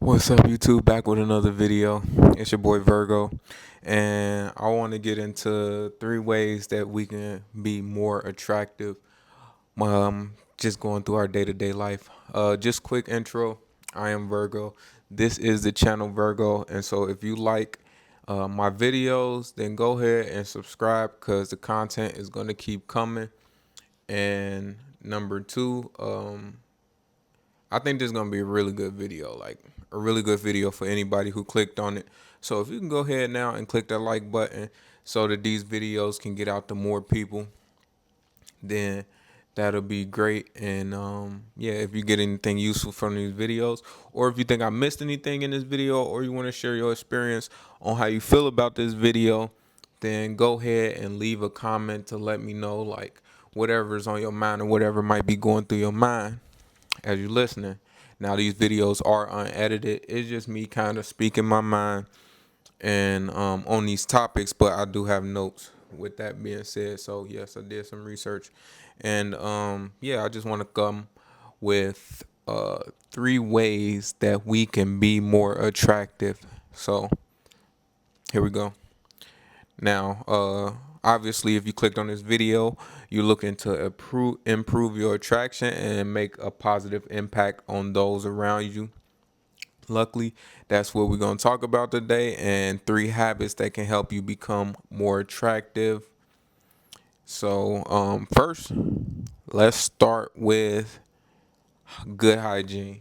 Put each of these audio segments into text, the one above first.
What's up, YouTube? Back with another video. It's your boy Virgo, and I want to get into 3 ways that we can be more attractive. Just going through our day-to-day life. Just quick intro. I am Virgo. This is the channel Virgo, and so if you like my videos, then go ahead and subscribe because the content is going to keep coming. And number two, I think this is gonna be a really good video, like a really good video for anybody who clicked on it. So if you can go ahead now and click that like button so that these videos can get out to more people, then that'll be great. And yeah, if you get anything useful from these videos, or if you think I missed anything in this video, or you want to share your experience on how you feel about this video, then go ahead and leave a comment to let me know, like, whatever's on your mind or whatever might be going through your mind as you're listening. Now these videos are unedited. It's just me kind of speaking my mind and on these topics, but I do have notes. With that being said, so yes, I did some research, and yeah, I just want to come with 3 ways that we can be more attractive. So here we go. Now, obviously, if you clicked on this video, you're looking to improve your attraction and make a positive impact on those around you. Luckily, that's what we're going to talk about today, and 3 habits that can help you become more attractive. So, first, let's start with good hygiene.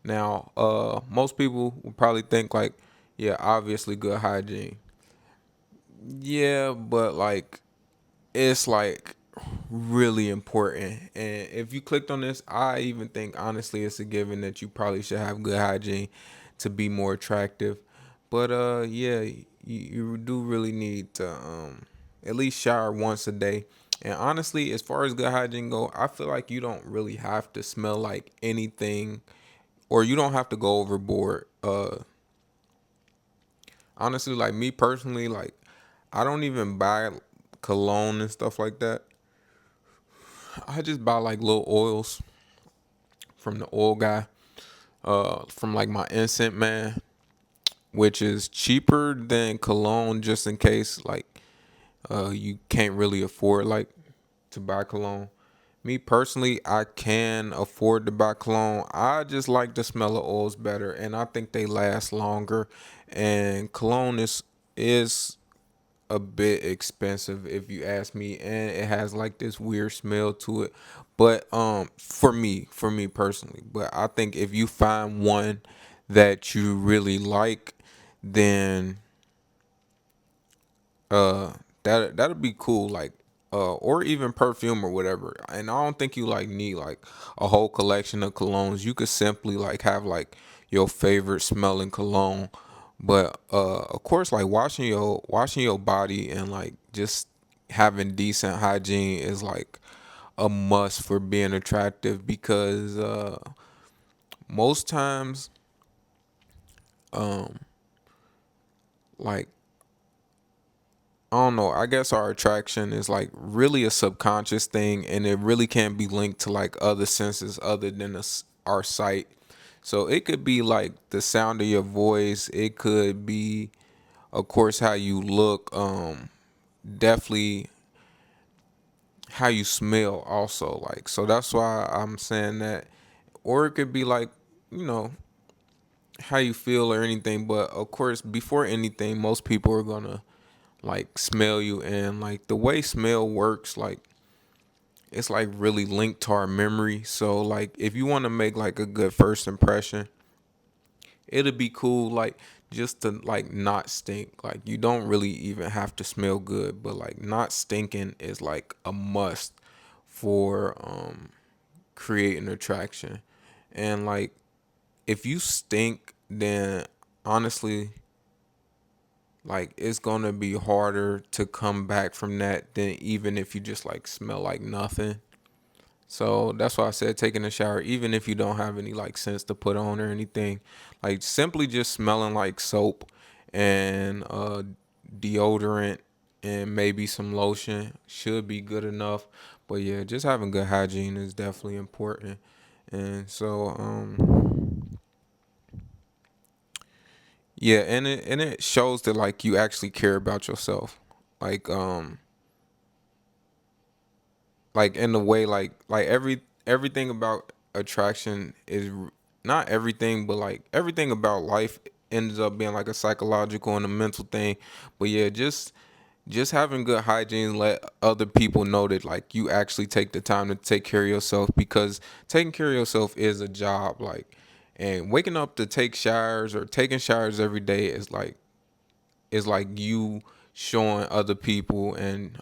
Now, most people will probably think like, yeah, obviously good hygiene. Yeah, but like it's like really important. And if you clicked on this, I even think honestly it's a given that you probably should have good hygiene to be more attractive. But yeah, you do really need to at least shower once a day. And honestly, as far as good hygiene go, I feel like you don't really have to smell like anything, or you don't have to go overboard. Honestly, like me personally, like I don't even buy cologne and stuff like that. I just buy like little oils from the oil guy, from like my Instant Man, which is cheaper than cologne, just in case like you can't really afford like to buy cologne. Me personally, I can afford to buy cologne. I just like the smell of oils better, and I think they last longer. And cologne is a bit expensive if you ask me, and it has like this weird smell to it. But for me personally, but I think if you find one that you really like, then uh that'll be cool, like or even perfume or whatever. And I don't think you like need like a whole collection of colognes. You could simply like have like your favorite smelling cologne. But of course, like washing your body and like just having decent hygiene is like a must for being attractive, because most times like I don't know. I guess our attraction is like really a subconscious thing, and it really can't be linked to like other senses other than our sight. So it could be like the sound of your voice. It could be, of course, how you look. Definitely how you smell also. Like, so that's why I'm saying that. Or it could be like, you know, how you feel or anything. But of course, before anything, most people are gonna like smell you, and like the way smell works, like it's like really linked to our memory. So like if you want to make like a good first impression, it'll be cool like just to like not stink. Like you don't really even have to smell good, but like not stinking is like a must for creating attraction. And like if you stink, then honestly, like it's gonna be harder to come back from that than even if you just like smell like nothing. So that's why I said taking a shower, even if you don't have any like scents to put on or anything, like simply just smelling like soap and deodorant and maybe some lotion should be good enough. But yeah, just having good hygiene is definitely important. And so Yeah, and it shows that like you actually care about yourself. Like like in the way like everything about attraction is not everything, but like everything about life ends up being like a psychological and a mental thing. But yeah, just having good hygiene, let other people know that like you actually take the time to take care of yourself, because taking care of yourself is a job. Like, and waking up to take showers or taking showers every day is like you showing other people, and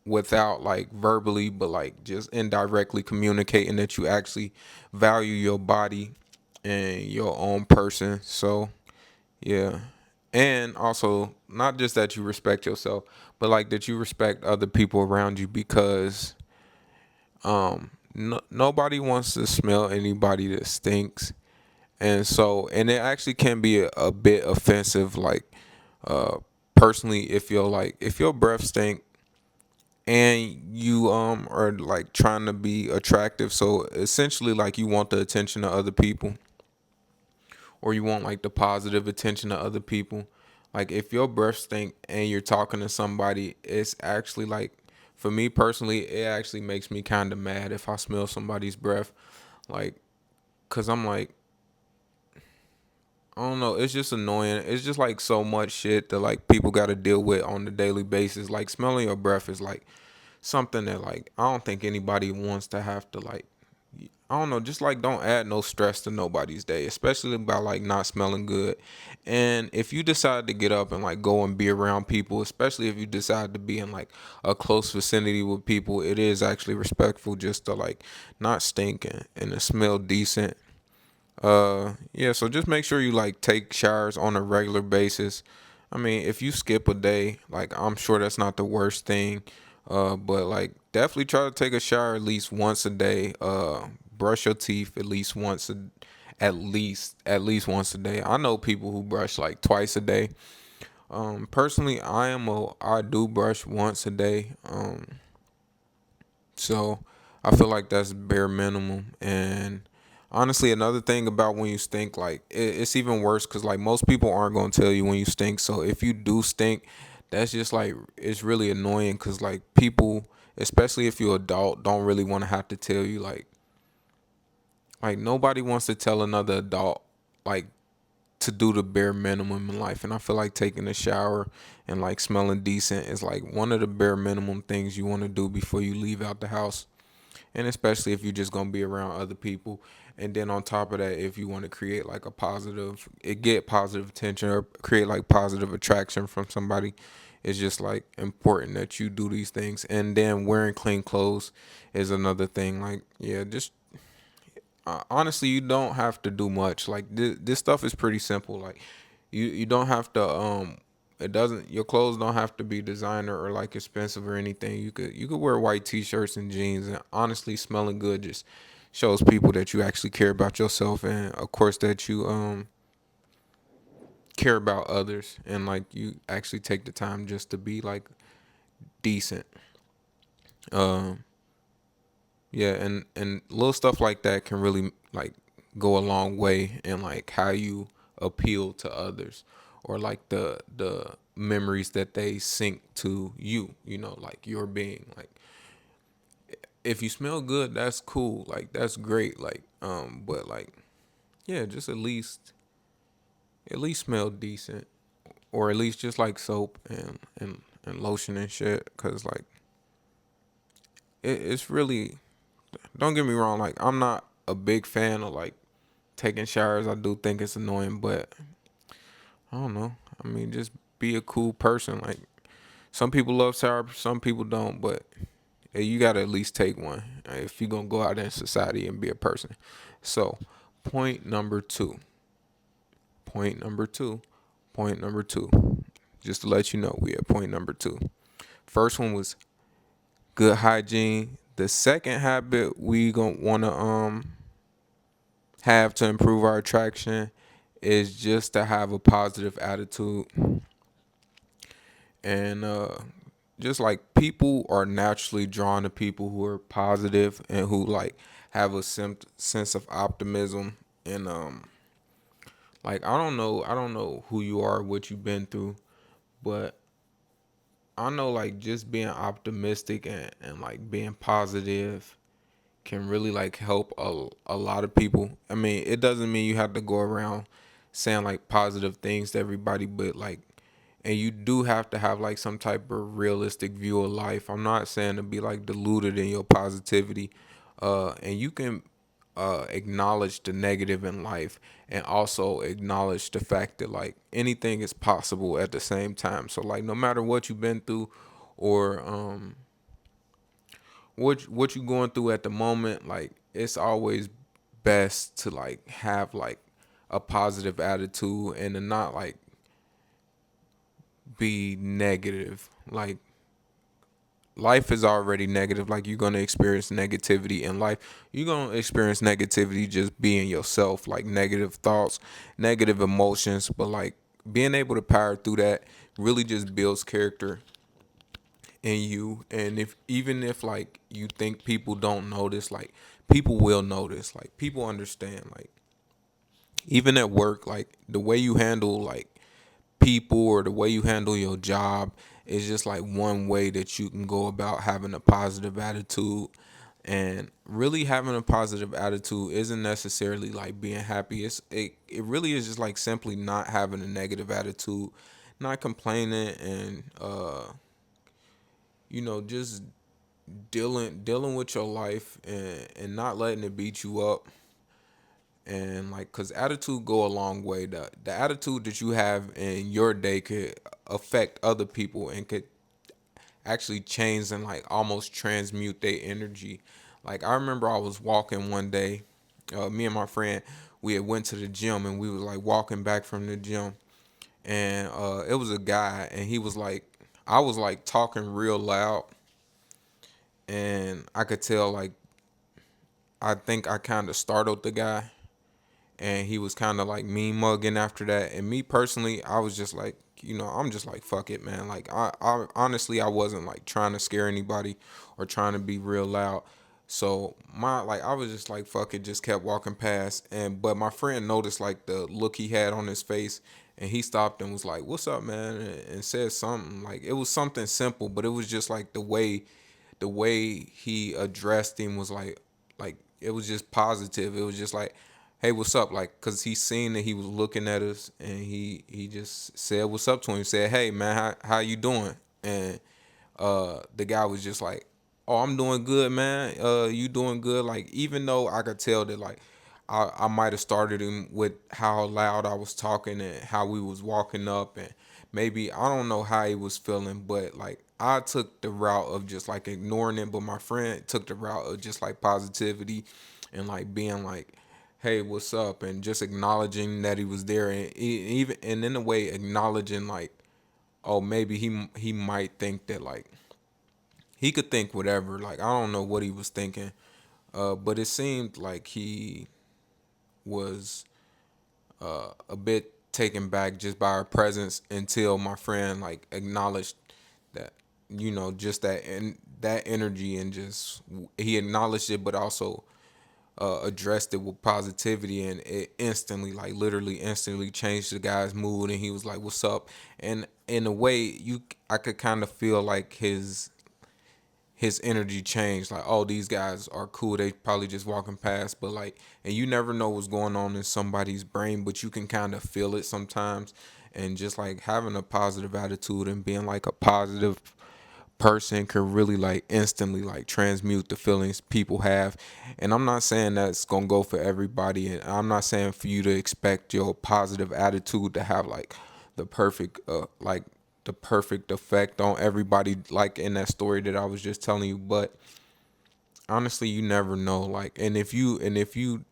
without like verbally, but like just indirectly communicating that you actually value your body and your own person. So yeah. And also, not just that you respect yourself, but like that you respect other people around you, because nobody wants to smell anybody that stinks. And so, and it actually can be a bit offensive, like uh personally, if your breath stink and you are like trying to be attractive, so essentially like you want the attention of other people, or you want like the positive attention of other people. Like if your breath stink and you're talking to somebody, it's actually like, for me personally, it actually makes me kind of mad if I smell somebody's breath. Like, cause I'm like, I don't know, it's just annoying. It's just like so much shit that like people got to deal with on a daily basis. Like smelling your breath is like something that like I don't think anybody wants to have to like, I don't know, just like don't add no stress to nobody's day, especially about like not smelling good. And if you decide to get up and like go and be around people, especially if you decide to be in like a close vicinity with people, it is actually respectful just to like not stink and to smell decent. Yeah, so just make sure you like take showers on a regular basis. I mean, if you skip a day, like I'm sure that's not the worst thing. But like definitely try to take a shower at least once a day. Brush your teeth at least once a day. I know people who brush like twice a day. Personally, I do brush once a day. So I feel like that's bare minimum. And honestly, another thing about when you stink, like it's even worse because like most people aren't gonna tell you when you stink. So if you do stink, that's just like it's really annoying because like people, especially if you're adult, don't really want to have to tell you like nobody wants to tell another adult like to do the bare minimum in life. And I feel like taking a shower and like smelling decent is like one of the bare minimum things you want to do before you leave out the house. And especially if you're just gonna be around other people. And then on top of that, if you want to create like a positive, get positive attention or create like positive attraction from somebody, it's just like important that you do these things. And then wearing clean clothes is another thing. Like yeah, just honestly, you don't have to do much. Like this stuff is pretty simple. Like you don't have to it doesn't, your clothes don't have to be designer or like expensive or anything. You could wear white t-shirts and jeans, and honestly smelling good just shows people that you actually care about yourself, and of course that you care about others, and like you actually take the time just to be like decent. Um yeah, and little stuff like that can really like go a long way in like how you appeal to others, or like the memories that they sync to you, like your being. Like if you smell good, that's cool. Like that's great. Like but like yeah, just at least smell decent, or at least just like soap and lotion and shit, cuz like it's really, don't get me wrong, like I'm not a big fan of like taking showers. I do think it's annoying, but I don't know. I mean, just be a cool person. Like some people love showers, some people don't, but hey, you gotta at least take one if you're gonna go out in society and be a person. So, point number two. Point number two. Point number two. Just to let you know, we at point number two. First one was good hygiene. The second habit we gonna wanna have to improve our attraction is just to have a positive attitude. And just like people are naturally drawn to people who are positive and who like have a sense of optimism. And Like I don't know who you are, what you've been through, but I know like just being optimistic and like being positive can really like help a lot of people. I mean, it doesn't mean you have to go around saying like positive things to everybody, but like, and you do have to have like some type of realistic view of life. I'm not saying to be like deluded in your positivity, and you can acknowledge the negative in life and also acknowledge the fact that like anything is possible at the same time. So like no matter what you've been through or what you going through at the moment, like it's always best to like have like a positive attitude and to not like be negative. Like life is already negative. Like you're gonna experience negativity in life. You're gonna experience negativity just being yourself, like negative thoughts, negative emotions, but like being able to power through that really just builds character in you. And if even if like you think people don't notice, like people will notice. Like people understand. Like even at work, like the way you handle like people or the way you handle your job is just like one way that you can go about having a positive attitude. And really having a positive attitude isn't necessarily like being happy. It really is just like simply not having a negative attitude, not complaining, and just dealing with your life and not letting it beat you up. And like because attitude go a long way. The attitude that you have in your day could affect other people and could actually change and like almost transmute their energy. Like I remember I was walking one day, me and my friend, we had went to the gym and we was like walking back from the gym, and it was a guy and he was like, I was like talking real loud, and I could tell like I think I kind of startled the guy, and he was kind of like mean mugging after that. And me personally, I was just like, I'm just like, fuck it, man. Like I honestly, I wasn't like trying to scare anybody or trying to be real loud. So my like I was just like fuck it, just kept walking past. And but my friend noticed like the look he had on his face, and he stopped and was like, "What's up, man?" and said something. Like it was something simple, but it was just like the way he addressed him was like it was just positive. It was just like, hey, what's up? Like, cause he seen that he was looking at us, and he just said what's up to him. He said, hey man, how you doing? And the guy was just like, oh, I'm doing good, man. You doing good? Like even though I could tell that like I might have started him with how loud I was talking and how we was walking up, and maybe I don't know how he was feeling, but like I took the route of just like ignoring it, but my friend took the route of just like positivity and like being like, hey, what's up? And just acknowledging that he was there, and even and in a way acknowledging like, oh, maybe he might think that like he could think whatever. Like I don't know what he was thinking, but it seemed like he was a bit taken back just by our presence until my friend like acknowledged that, just that energy, and just he acknowledged it, but also addressed it with positivity, and it instantly, like literally instantly, changed the guy's mood, and he was like, "What's up?" And in a way, I could kind of feel like his energy changed. Like, oh, these guys are cool. They probably just walking past, but like, and you never know what's going on in somebody's brain, but you can kind of feel it sometimes. And just like having a positive attitude and being like a positive person can really like instantly like transmute the feelings people have. And I'm not saying that's gonna go for everybody, and I'm not saying for you to expect your positive attitude to have like the perfect the perfect effect on everybody, like in that story that I was just telling you. But honestly, you never know. Like, and if you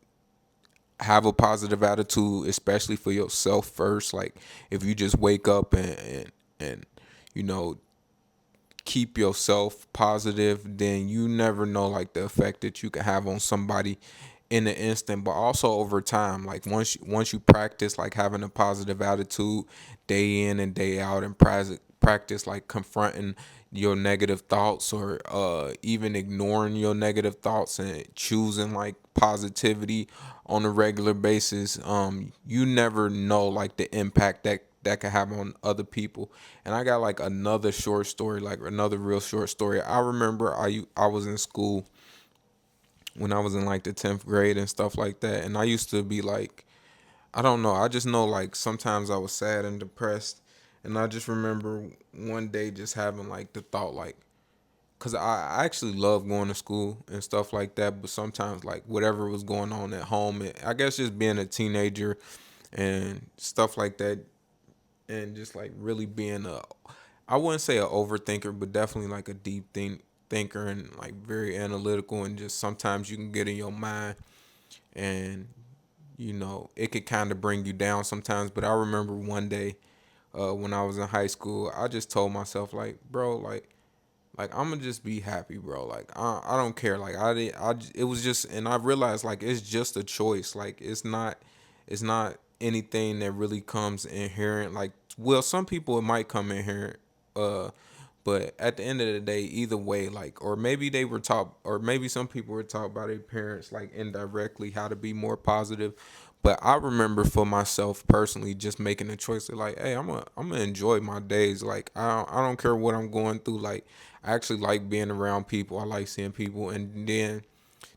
have a positive attitude, especially for yourself first, like if you just wake up and you know keep yourself positive, then you never know like the effect that you can have on somebody in an instant, but also over time. Like once you practice like having a positive attitude day in and day out, and practice like confronting your negative thoughts, or even ignoring your negative thoughts and choosing like positivity on a regular basis, you never know like the impact that can have on other people. And I got like another short story, like another real short story. I remember I was in school when I was in like the 10th grade and stuff like that, and I used to be like, I don't know. I just know like sometimes I was sad and depressed, and I just remember one day just having like the thought like, cause I actually love going to school and stuff like that, but sometimes like whatever was going on at home, I guess just being a teenager and stuff like that, and just like really being I wouldn't say a overthinker, but definitely like a thinker, and like very analytical, and just sometimes you can get in your mind, and it could kind of bring you down sometimes. But I remember one day, when I was in high school, I just told myself like, bro, like I'm gonna just be happy, bro. Like I don't care. Like it was just, and I realized like it's just a choice. Like it's not anything that really comes inherent. Like, well, some people it might come inherent, uh, but at the end of the day, either way, like, or maybe they were taught, or maybe some people were taught by their parents, like indirectly, how to be more positive. But I remember for myself personally, just making a choice to like, hey, I'm gonna enjoy my days. Like I don't care what I'm going through. Like I actually like being around people. I like seeing people, and then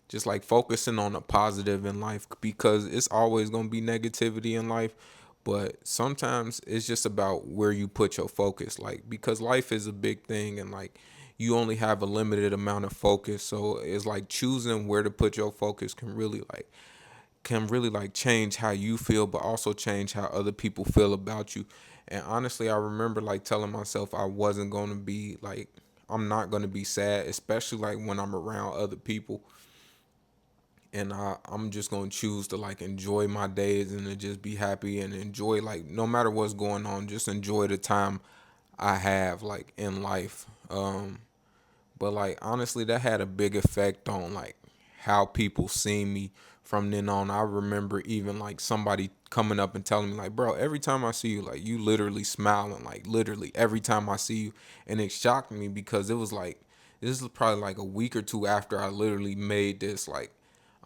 just like focusing on the positive in life, because it's always going to be negativity in life, but sometimes it's just about where you put your focus, like, because life is a big thing, and like you only have a limited amount of focus, so it's like choosing where to put your focus can really like change how you feel, but also change how other people feel about you. And honestly, I remember like telling myself I wasn't going to be like, I'm not going to be sad, especially like when I'm around other people, and I'm just gonna choose to like enjoy my days and to just be happy and enjoy, like, no matter what's going on, just enjoy the time I have like in life. But like honestly, that had a big effect on like how people see me from then on. I remember even like somebody coming up and telling me like, bro, every time I see you, like you literally smiling, like literally every time I see you. And it shocked me because it was like, this is probably like a week or two after I literally made this, like,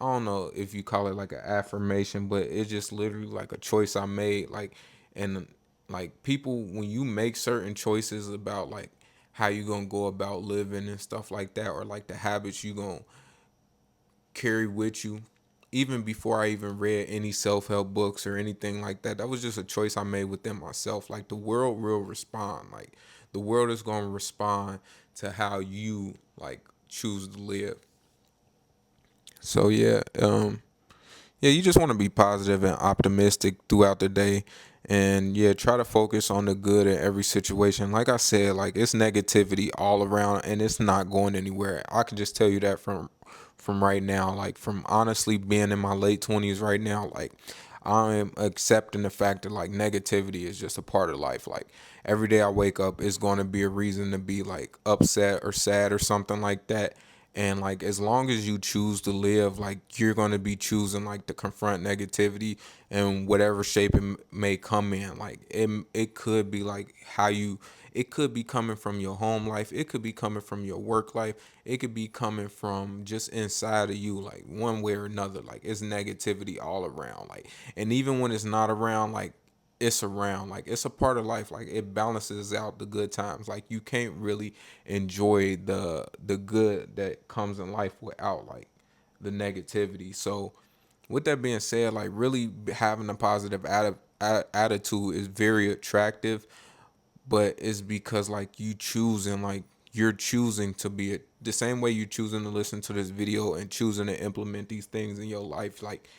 I don't know if you call it like an affirmation, but it's just literally like a choice I made. Like, and like people, when you make certain choices about like how you gonna go about living and stuff like that, or like the habits you gonna carry with you, even before I even read any self-help books or anything like that, that was just a choice I made within myself. Like the world will respond. Like the world is gonna respond to how you like choose to live. So yeah, yeah, you just want to be positive and optimistic throughout the day. And yeah, try to focus on the good in every situation. Like I said, like it's negativity all around and it's not going anywhere. I can just tell you that from right now, like from honestly being in my late 20s right now, like I am accepting the fact that like negativity is just a part of life. Like every day I wake up is going to be a reason to be like upset or sad or something like that. And like as long as you choose to live, like you're going to be choosing like to confront negativity in whatever shape may come in. Like it could be like how you, it could be coming from your home life, it could be coming from your work life, it could be coming from just inside of you, like one way or another. Like it's negativity all around. Like, and even when it's not around, like it's around, like it's a part of life, like it balances out the good times. Like you can't really enjoy the good that comes in life without like the negativity. So with that being said, like really having a positive attitude is very attractive, but it's because like you choosing, like you're choosing to be it the same way you choosing to listen to this video and choosing to implement these things in your life. Like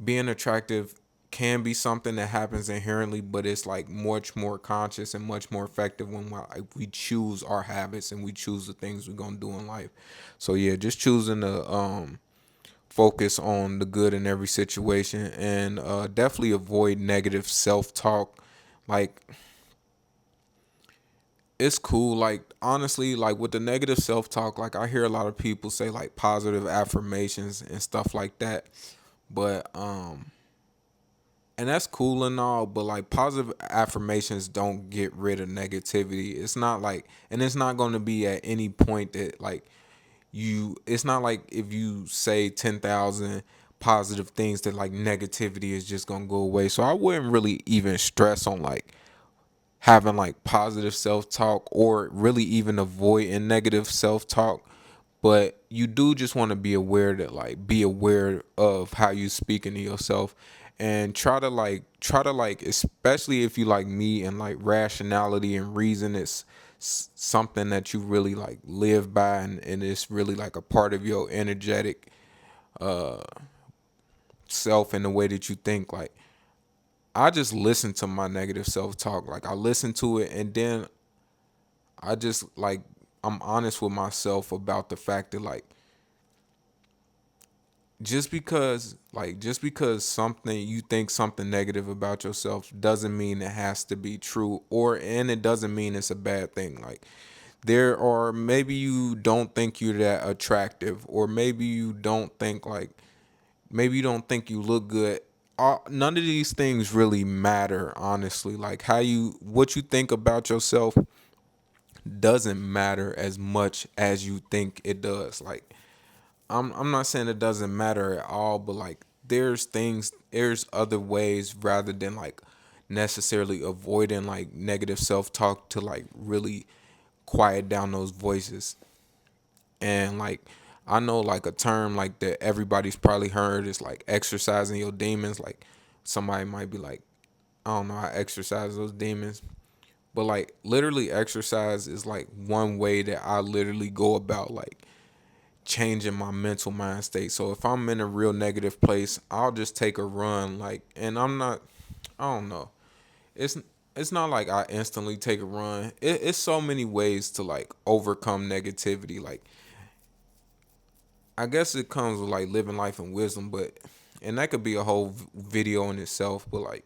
being attractive can be something that happens inherently, but it's like much more conscious and much more effective when we choose our habits and we choose the things we're gonna do in life. So yeah, just choosing to focus on the good in every situation, and definitely avoid negative self-talk. Like it's cool, like honestly, like with the negative self-talk, like I hear a lot of people say like positive affirmations and stuff like that, but and that's cool and all, but like positive affirmations don't get rid of negativity. It's not like, and it's not going to be at any point that like it's not like if you say 10,000 positive things that like negativity is just going to go away. So I wouldn't really even stress on like having like positive self-talk or really even avoiding negative self-talk, but you do just want to be aware that like be aware of how you speaking to yourself, and try to like especially if you like me and like rationality and reason is something that you really like live by, and it's really like a part of your energetic self and the way that you think. Like I just listen to my negative self-talk, like I listen to it, and then I just like I'm honest with myself about the fact that like just because something you think something negative about yourself doesn't mean it has to be true, or and it doesn't mean it's a bad thing. Like there are, maybe you don't think you're that attractive, or maybe you don't think you look good. None of these things really matter, honestly. Like what you think about yourself doesn't matter as much as you think it does. Like I'm not saying it doesn't matter at all, but like there's other ways rather than like necessarily avoiding like negative self-talk to like really quiet down those voices. And like I know like a term like that everybody's probably heard is like exercising your demons. Like somebody might be like, I don't know, I exercise those demons. But like literally exercise is like one way that I literally go about like changing my mental mind state. So if I'm in a real negative place, I'll just take a run. Like, and I don't know. It's it's not like I instantly take a run. It's so many ways to like overcome negativity. Like, I guess it comes with like living life and wisdom, but and that could be a whole video in itself. But like,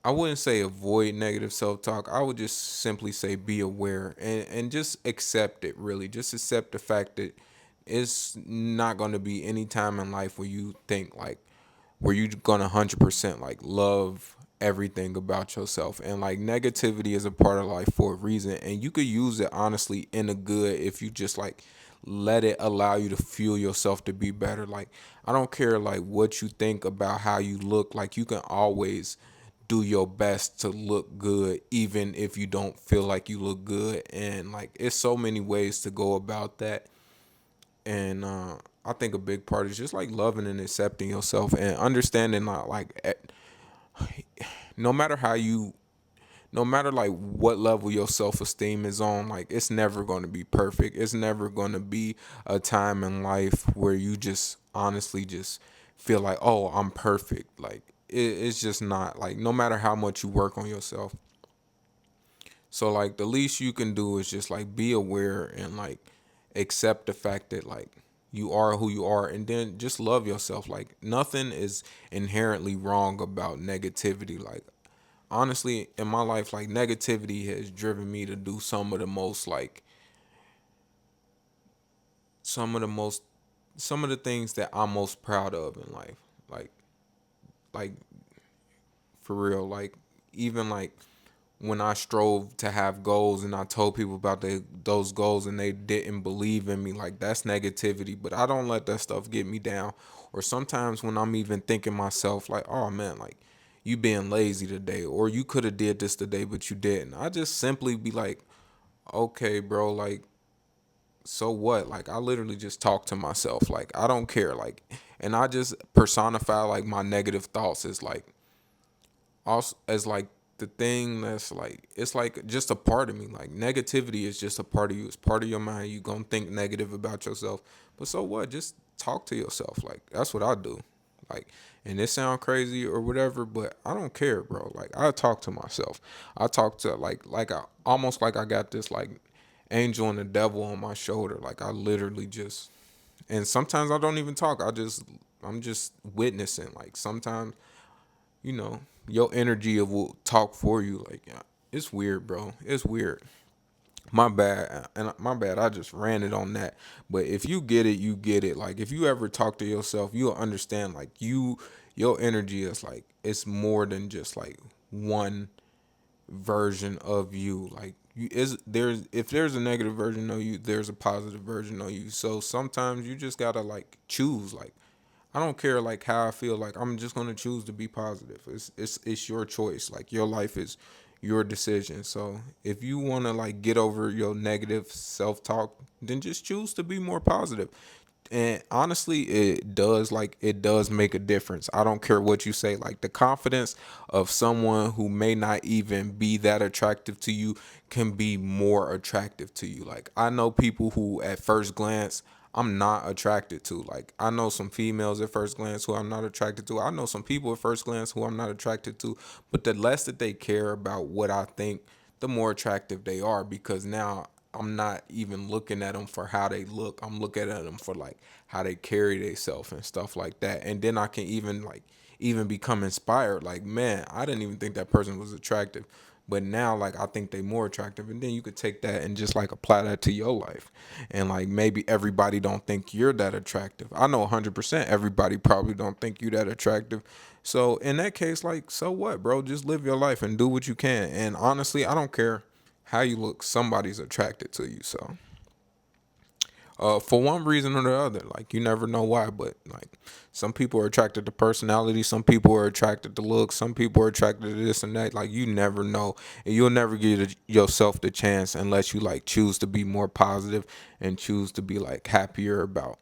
I wouldn't say avoid negative self talk. I would just simply say be aware and just accept it, really. Just accept the fact that it's not going to be any time in life where you think like, where you gonna 100% like love everything about yourself. And like negativity is a part of life for a reason, and you could use it honestly in a good if you just like let it allow you to fuel yourself to be better. Like I don't care like what you think about how you look, like you can always do your best to look good even if you don't feel like you look good. And like it's so many ways to go about that. And I think a big part is just like loving and accepting yourself and understanding no matter how you no matter like what level your self-esteem is on, like it's never going to be perfect. It's never going to be a time in life where you just honestly just feel like, oh, I'm perfect. Like it's just not. Like no matter how much you work on yourself. So like the least you can do is just like be aware and like accept the fact that like you are who you are, and then just love yourself. Like nothing is inherently wrong about negativity. Like honestly, in my life, like negativity has driven me to do some of the most some of the things that I'm most proud of in life. Like like for real. Like even like when I strove to have goals and I told people about those goals and they didn't believe in me, like that's negativity. But I don't let that stuff get me down. Or sometimes when I'm even thinking myself like, oh man, like you being lazy today, or you could have did this today but you didn't. I just simply be like, okay, bro, like so what? Like I literally just talk to myself. Like I don't care. Like, and I just personify like my negative thoughts as like also as like the thing that's like, it's like just a part of me. Like negativity is just a part of you. It's part of your mind. You gonna think negative about yourself, but so what? Just talk to yourself. Like that's what I do. Like, and it sound crazy or whatever, but I don't care, bro. Like I talk to myself. I talk to like I almost like I got this like angel and the devil on my shoulder. Like I literally just, and sometimes I don't even talk. I'm just witnessing. Like sometimes, your energy will talk for you. Like, yeah, it's weird, bro. It's weird. My bad, and my bad. I just ran it on that. But if you get it, you get it. Like if you ever talk to yourself, you'll understand. Like your energy is like it's more than just like one version of you. Like you is there's if there's a negative version of you, there's a positive version of you. So sometimes you just gotta like choose. Like I don't care like how I feel. Like I'm just gonna choose to be positive. It's your choice. Like your life is your decision. So if you wanna like get over your negative self talk, then just choose to be more positive. And honestly, it does make a difference. I don't care what you say. Like the confidence of someone who may not even be that attractive to you can be more attractive to you. Like I know people who at first glance I'm not attracted to. Like I know some females at first glance who I'm not attracted to. I know some people at first glance who I'm not attracted to. But the less that they care about what I think, the more attractive they are, because now I'm not even looking at them for how they look. I'm looking at them for like how they carry themselves and stuff like that. And then I can even become inspired. Like, man, I didn't even think that person was attractive. But now like I think they more attractive. And then you could take that and just like apply that to your life. And like maybe everybody don't think you're that attractive. I know 100% everybody probably don't think you that attractive. So in that case, like, so what, bro? Just live your life and do what you can. And honestly, I don't care how you look, somebody's attracted to you. So, for one reason or the other, like you never know why, but like some people are attracted to personality, some people are attracted to looks, some people are attracted to this and that. Like you never know, and you'll never give yourself the chance unless you like choose to be more positive and choose to be like happier about.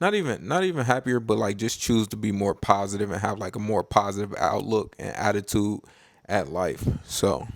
Not even happier, but like just choose to be more positive and have like a more positive outlook and attitude at life. So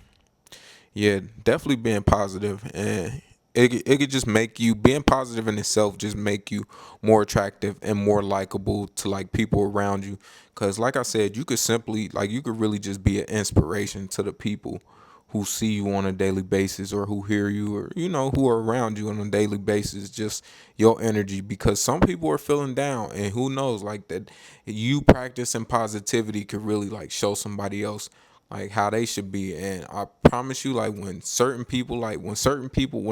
yeah, definitely being positive, and it could just make you being positive in itself just make you more attractive and more likable to like people around you. Cause like I said, you could simply like you could really just be an inspiration to the people who see you on a daily basis or who hear you or who are around you on a daily basis, just your energy, because some people are feeling down, and who knows, like that you practicing positivity could really like show somebody else like how they should be. And I promise you, like when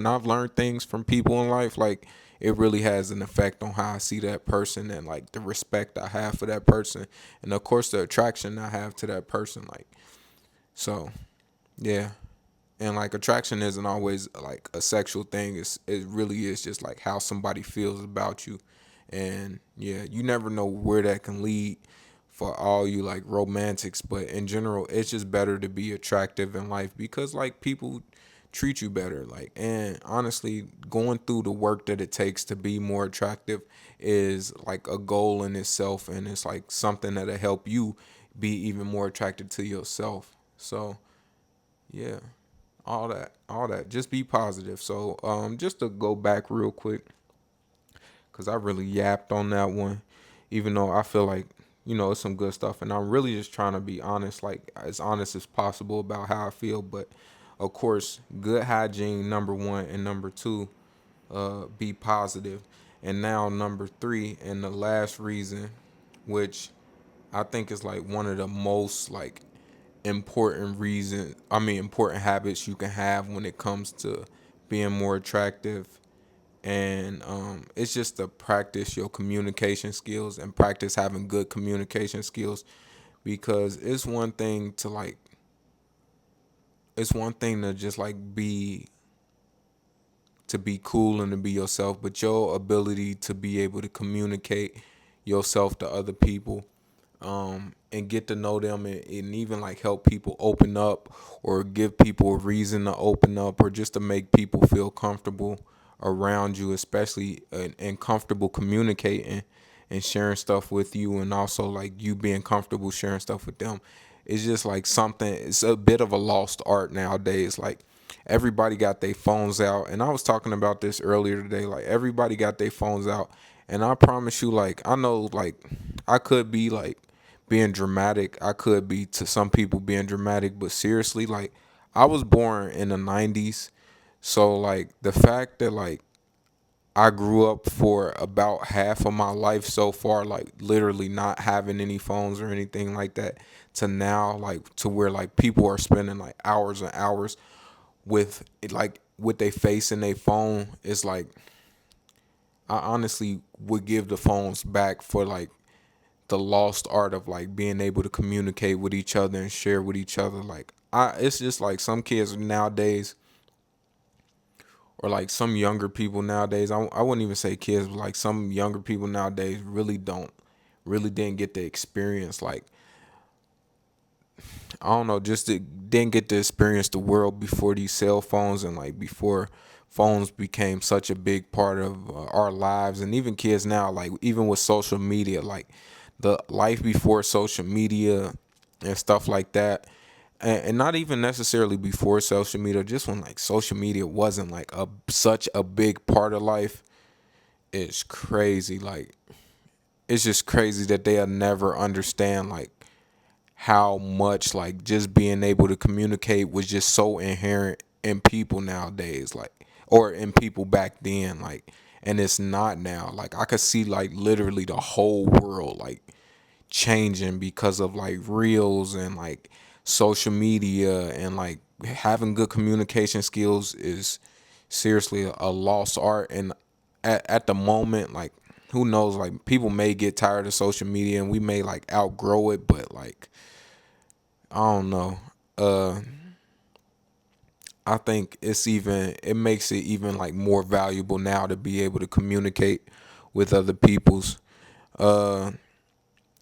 I've learned things from people in life, like it really has an effect on how I see that person and like the respect I have for that person, and of course the attraction I have to that person. Like so yeah. And like attraction isn't always like a sexual thing. It really is just like how somebody feels about you. And yeah, you never know where that can lead for all you like romantics, but in general, it's just better to be attractive in life because like people treat you better. Like, and honestly, going through the work that it takes to be more attractive is like a goal in itself, and it's like something that'll help you be even more attracted to yourself. So yeah, all that. Just be positive. So just to go back real quick, cause I really yapped on that one, even though I feel like it's some good stuff, and I'm really just trying to be honest, like as honest as possible about how I feel. But of course, good hygiene number one, and number two, be positive. And now number three, and the last reason, which I think is like one of the most like important habits you can have when it comes to being more attractive. And it's just to practice your communication skills and practice having good communication skills, because it's one thing to just like be cool and to be yourself, but your ability to be able to communicate yourself to other people, and get to know them, and even like help people open up or give people a reason to open up, or just to make people feel comfortable around you, especially and comfortable communicating and sharing stuff with you, and also like you being comfortable sharing stuff with them. It's just like something, it's a bit of a lost art nowadays. Like everybody got their phones out, and I was talking about this earlier today. Like everybody got their phones out, and I promise you, like I know, like I could be like being dramatic. I could be to some people being dramatic, but seriously, like I was born in the 90s. So like the fact that like I grew up for about half of my life so far, like literally not having any phones or anything like that, to now like to where like people are spending like hours and hours with like with they face in their phone, it's like I honestly would give the phones back for like the lost art of like being able to communicate with each other and share with each other. Like it's just like some kids nowadays, or like some younger people nowadays. I wouldn't even say kids, but like some younger people nowadays really didn't get the experience. Like I don't know, didn't get to experience the world before these cell phones and like before phones became such a big part of our lives. And even kids now, like even with social media, like the life before social media and stuff like that. And not even necessarily before social media, just when like social media wasn't like a such a big part of life. It's crazy. Like it's just crazy that they'll never understand like how much like just being able to communicate was just so inherent in people nowadays, like, or in people back then, like, and it's not now. Like I could see like literally the whole world like changing because of like reels and like social media, and like having good communication skills is seriously a lost art. And at the moment, like, who knows, like people may get tired of social media and we may like outgrow it, but like I don't know. Uh, I think it makes it even like more valuable now to be able to communicate with other peoples. Uh,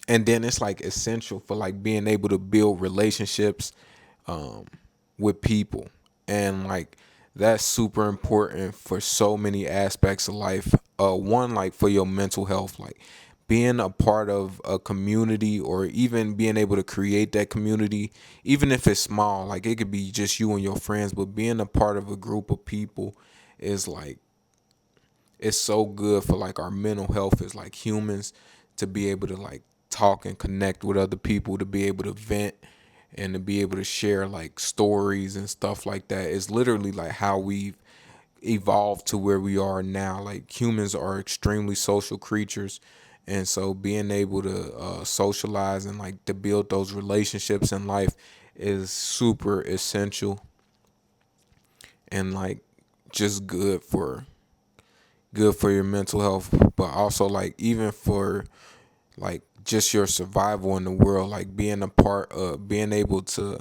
and then it's like essential for like being able to build relationships um, with people, and like that's super important for so many aspects of life. One, like for your mental health, like being a part of a community, or even being able to create that community, even if it's small, like it could be just you and your friends, but being a part of a group of people is like it's so good for like our mental health as like humans, to be able to like talk and connect with other people, to be able to vent and to be able to share like stories and stuff like that. Is literally like how we've evolved to where we are now. Like humans are extremely social creatures, and so being able to socialize and like to build those relationships in life is super essential, and like just good for your mental health, but also like even for like just your survival in the world, like being a part of being able to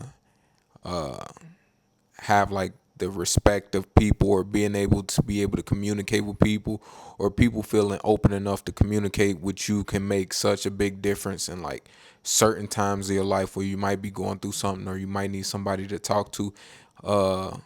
have like the respect of people, or being able to communicate with people, or people feeling open enough to communicate with you, can make such a big difference in like certain times of your life where you might be going through something, or you might need somebody to talk to, uh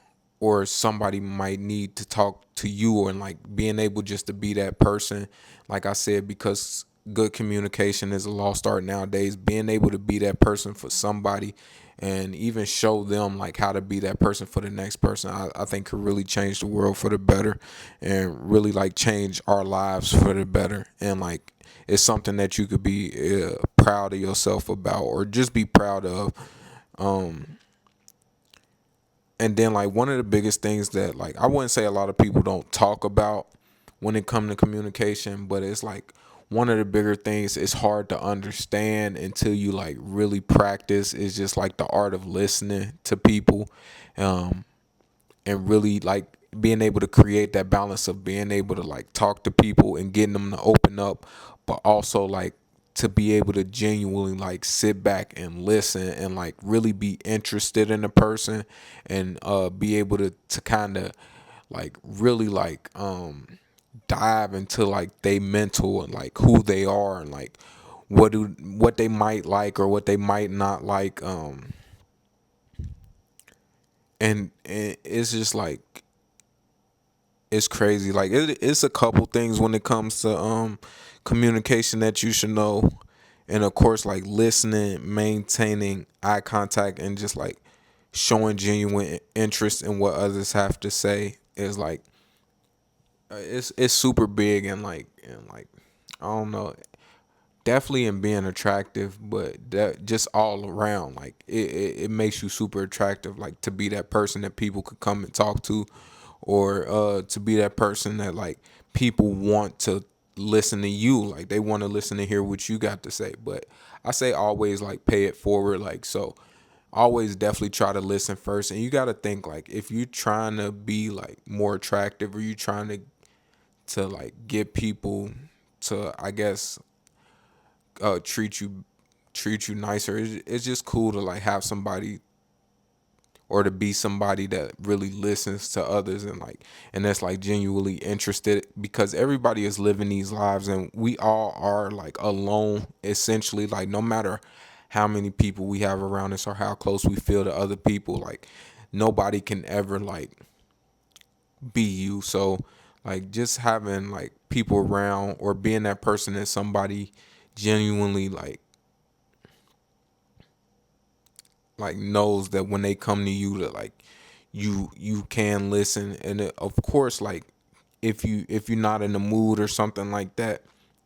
or somebody might need to talk to you, or like being able just to be that person. Like I said, because good communication is a lost art nowadays, being able to be that person for somebody, and even show them like how to be that person for the next person, I think could really change the world for the better, and really like change our lives for the better. And like it's something that you could be proud of yourself about, or just be proud of. And then like one of the biggest things that like I wouldn't say a lot of people don't talk about when it comes to communication, but it's like one of the bigger things, it's hard to understand until you like really practice, is just like the art of listening to people, um, and really like being able to create that balance of being able to like talk to people and getting them to open up, but also like to be able to genuinely like sit back and listen and like really be interested in the person, and be able to kind of like really like dive into like they mental and like who they are, and like what they might like or what they might not like, and it's just like it's crazy. Like it's a couple things when it comes to communication that you should know, and of course like listening, maintaining eye contact, and just like showing genuine interest in what others have to say is like it's super big, and like I don't know, definitely in being attractive, but that just all around, like it makes you super attractive, like to be that person that people could come and talk to, or to be that person that like people want to listen to you, like they want to listen to hear what you got to say. But I say always like pay it forward, like so always definitely try to listen first. And you got to think like if you're trying to be like more attractive, or you trying to like get people to, I guess, treat you nicer. It's just cool to like have somebody, or to be somebody that really listens to others, and that's like genuinely interested, because everybody is living these lives, and we all are like alone essentially. Like no matter how many people we have around us or how close we feel to other people, like nobody can ever like be you. So like just having like people around, or being that person that somebody genuinely like knows that when they come to you, that like you can listen. And of course, like if you're not in the mood or something like that,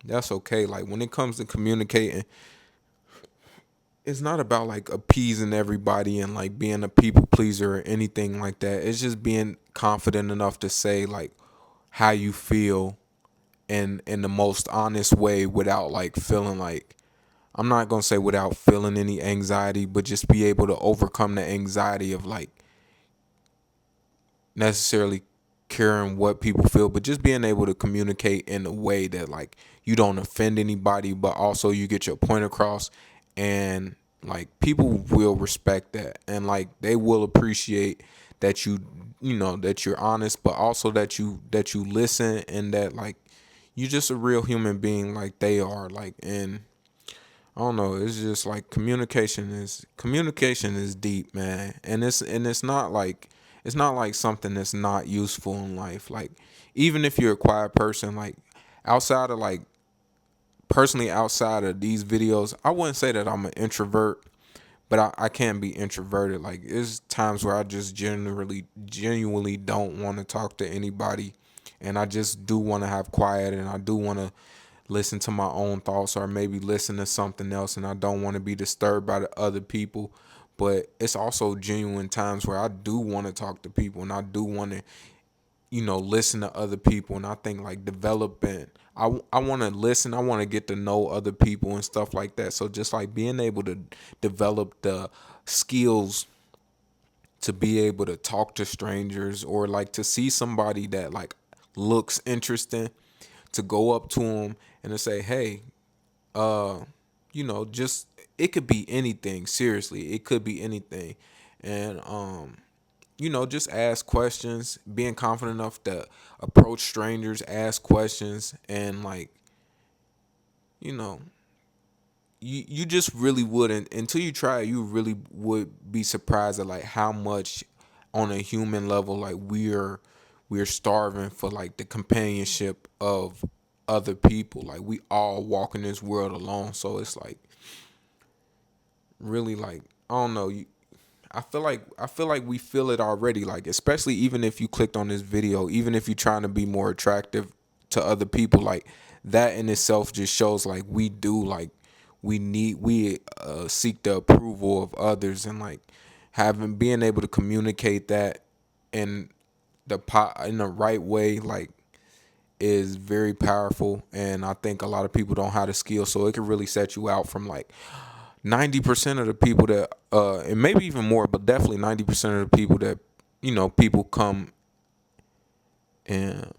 that's okay. Like when it comes to communicating, it's not about like appeasing everybody and like being a people pleaser or anything like that. It's just being confident enough to say like how you feel, in the most honest way, without like feeling like, I'm not gonna say without feeling any anxiety, but just be able to overcome the anxiety of like necessarily caring what people feel, but just being able to communicate in a way that like you don't offend anybody, but also you get your point across. And like people will respect that, and like they will appreciate that that you're honest, but also that you listen, and that like you're just a real human being like they are. Like, and I don't know. It's just like communication is deep, man, and it's not like something that's not useful in life. Like even if you're a quiet person, like outside of like personally outside of these videos, I wouldn't say that I'm an introvert, but I can be introverted. Like there's times where I just genuinely don't want to talk to anybody, and I just do want to have quiet, and I do want to listen to my own thoughts, or maybe listen to something else, and I don't want to be disturbed by the other people. But it's also genuine times where I do want to talk to people, and I do want to listen to other people. And I think like developing, I want to listen, I want to get to know other people and stuff like that. So just like being able to develop the skills to be able to talk to strangers, or like to see somebody that like looks interesting, to go up to them and to say, hey, uh just, it could be anything. Seriously, it could be anything. And just ask questions, being confident enough to approach strangers, ask questions, and like you know you just really wouldn't, until you try it, you really would be surprised at like how much on a human level, like we're starving for like the companionship of other people. Like we all walk in this world alone, so it's like really like, I don't know. I feel like we feel it already. Like especially even if you clicked on this video, even if you're trying to be more attractive to other people, like that in itself just shows like we seek the approval of others, and like being able to communicate that in in the right way, like is very powerful. And I think a lot of people don't have the skill, so it can really set you out from like 90% of the people that and maybe even more, but definitely 90% of the people that people and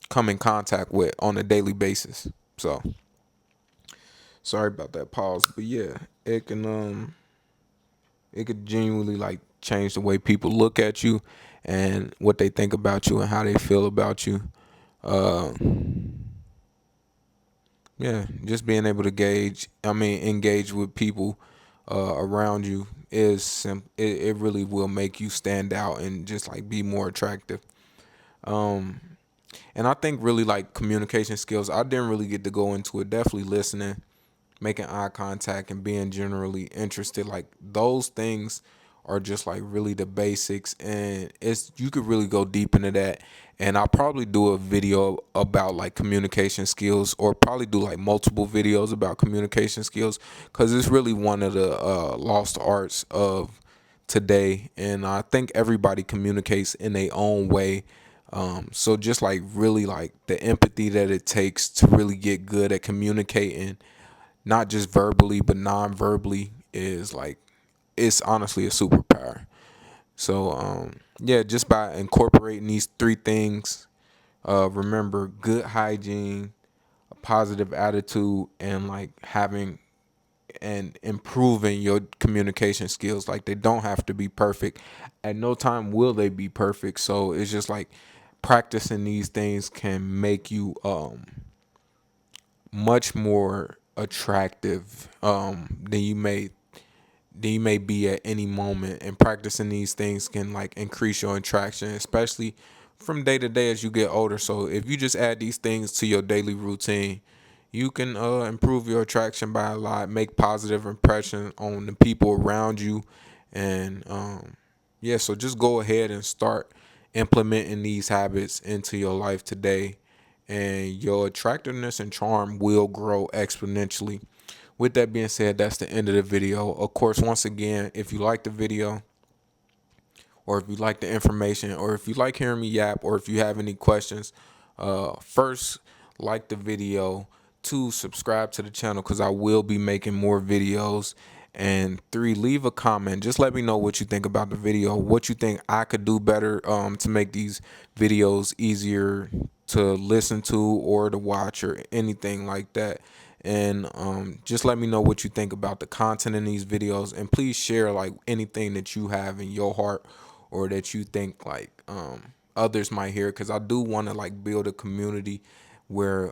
come in contact with on a daily basis. So sorry about that pause, but yeah, it could genuinely like change the way people look at you, and what they think about you, and how they feel about you. uh yeah, just being able to engage with people around you it really will make you stand out, and just like be more attractive. And I think really like communication skills, I didn't really get to go into it. Definitely listening, making eye contact, and being generally interested. Like those things are just like really the basics, and it's you could really go deep into that. And I'll probably do a video about like communication skills, or probably do like multiple videos about communication skills, because it's really one of the lost arts of today. And I think everybody communicates in their own way. So just like really like the empathy that it takes to really get good at communicating, not just verbally but non-verbally, is like, it's honestly a superpower. So yeah, just by incorporating these three things, remember good hygiene, a positive attitude, and like having and improving your communication skills. Like, they don't have to be perfect. At no time will they be perfect. So it's just like practicing these things can make you much more attractive than you may be at any moment. And practicing these things can like increase your attraction, especially from day to day as you get older. So if you just add these things to your daily routine, you can improve your attraction by a lot, make positive impression on the people around you. And yeah, so just go ahead and start implementing these habits into your life today, and your attractiveness and charm will grow exponentially. With that being said, that's the end of the video. Of course, once again, if you like the video, or if you like the information, or if you like hearing me yap, or if you have any questions, first, like the video. Two, subscribe to the channel because I will be making more videos. And three, leave a comment. Just let me know what you think about the video, what you think I could do better to make these videos easier to listen to or to watch or anything like that. And just let me know what you think about the content in these videos, and please share like anything that you have in your heart or that you think like others might hear, because I do want to like build a community where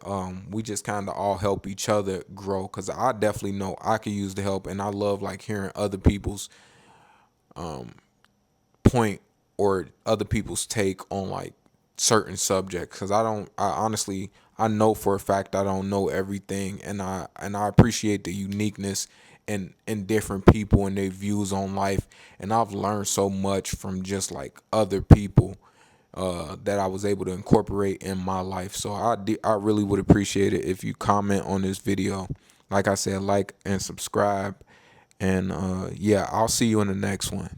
we just kind of all help each other grow, because I definitely know I could use the help, and I love like hearing other people's point or other people's take on like certain subjects, because I honestly, I know for a fact I don't know everything, and I appreciate the uniqueness and different people and their views on life. And I've learned so much from just like other people that I was able to incorporate in my life. So I really would appreciate it if you comment on this video. Like I said, like and subscribe. And yeah, I'll see you in the next one.